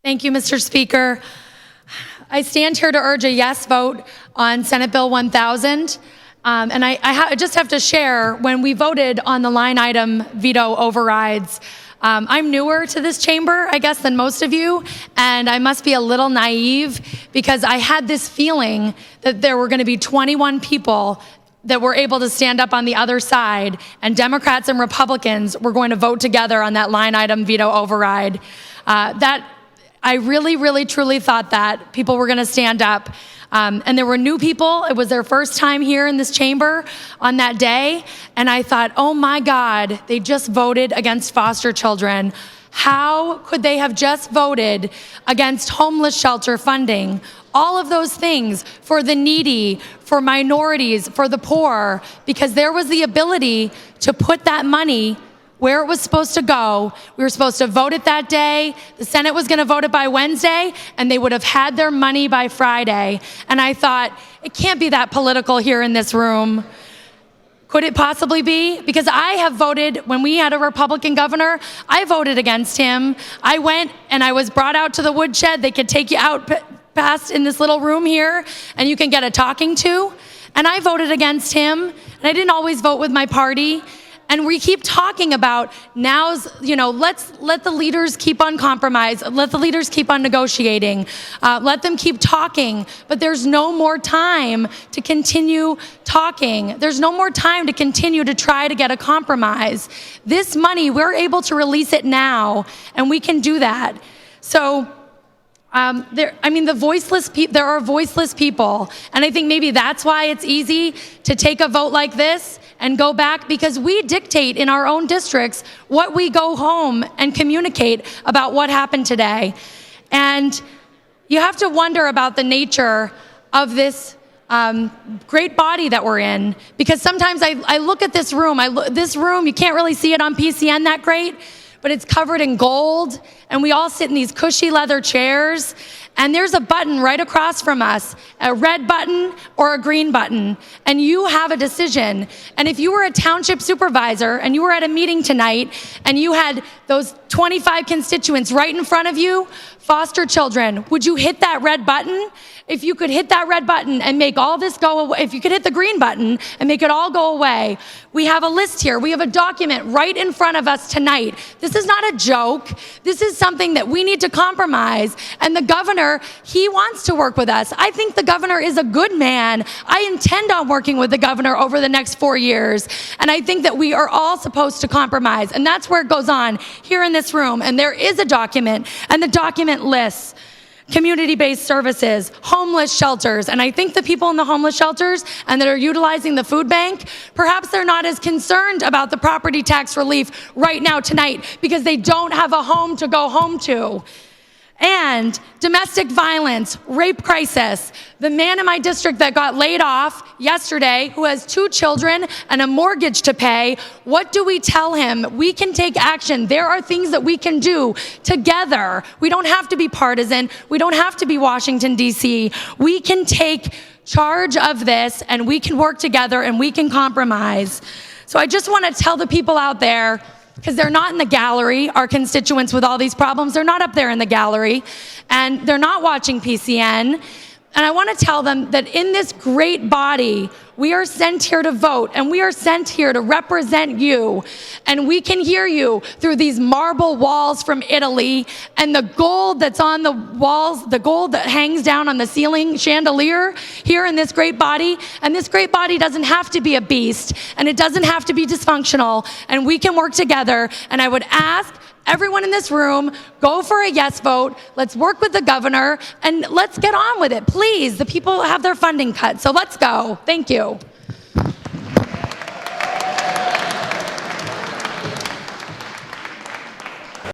Thank you, Mr. Speaker. I stand here to urge a yes vote on Senate Bill 1000. And I just have to share, when we voted on the line item veto overrides, I'm newer to this chamber, I guess, than most of you, and I must be a little naive because I had this feeling that there were going to be 21 people that were able to stand up on the other side, and Democrats and Republicans were going to vote together on that line item veto override. I really, really, truly thought that people were going to stand up. And there were new people. It was their first time here in this chamber on that day. And I thought, oh my God, they just voted against foster children. How could they have just voted against homeless shelter funding? All of those things for the needy, for minorities, for the poor, because there was the ability to put that money where it was supposed to go. We were supposed to vote it that day. The Senate was going to vote it by Wednesday, and they would have had their money by Friday. And I thought, it can't be that political here in this room. Could it possibly be? Because I have voted, when we had a Republican governor, I voted against him. I went and I was brought out to the woodshed. They could take you out past in this little room here, and you can get a talking to. And I voted against him, and I didn't always vote with my party. And we keep talking about let's let the leaders keep on compromise, let the leaders keep on negotiating, let them keep talking, but there's no more time to continue talking. There's no more time to continue to try to get a compromise. This money, we're able to release it now, and we can do that. So there are voiceless people, and I think maybe that's why it's easy to take a vote like this and go back, because we dictate in our own districts what we go home and communicate about what happened today. And you have to wonder about the nature of this great body that we're in, because sometimes I look at this room, you can't really see it on PCN that great, but it's covered in gold, and we all sit in these cushy leather chairs, and there's a button right across from us, a red button or a green button, and you have a decision. And if you were a township supervisor and you were at a meeting tonight and you had those 25 constituents right in front of you, foster children, would you hit that red button? If you could hit that red button and make all this go away, if you could hit the green button and make it all go away, we have a list here. We have a document right in front of us tonight. This is not a joke. This is something that we need to compromise. And the governor, he wants to work with us. I think the governor is a good man. I intend on working with the governor over the next 4 years. And I think that we are all supposed to compromise. And that's where it goes on here in this room. And there is a document, and the document lists community-based services, homeless shelters, and I think the people in the homeless shelters and that are utilizing the food bank, perhaps they're not as concerned about the property tax relief right now tonight because they don't have a home to go home to. And domestic violence, rape crisis. The man in my district that got laid off yesterday, who has 2 children and a mortgage to pay, what do we tell him? We can take action. There are things that we can do together. We don't have to be partisan. We don't have to be Washington, D.C. We can take charge of this, and we can work together, and we can compromise. So I just want to tell the people out there, because they're not in the gallery, our constituents with all these problems, they're not up there in the gallery, and they're not watching PCN. And I want to tell them that in this great body, we are sent here to vote, and we are sent here to represent you. And we can hear you through these marble walls from Italy, and the gold that's on the walls, the gold that hangs down on the ceiling chandelier here in this great body. And this great body doesn't have to be a beast, and it doesn't have to be dysfunctional, and we can work together. And I would ask everyone in this room, go for a yes vote. Let's work with the governor, and let's get on with it. Please, the people have their funding cut, so let's go. Thank you.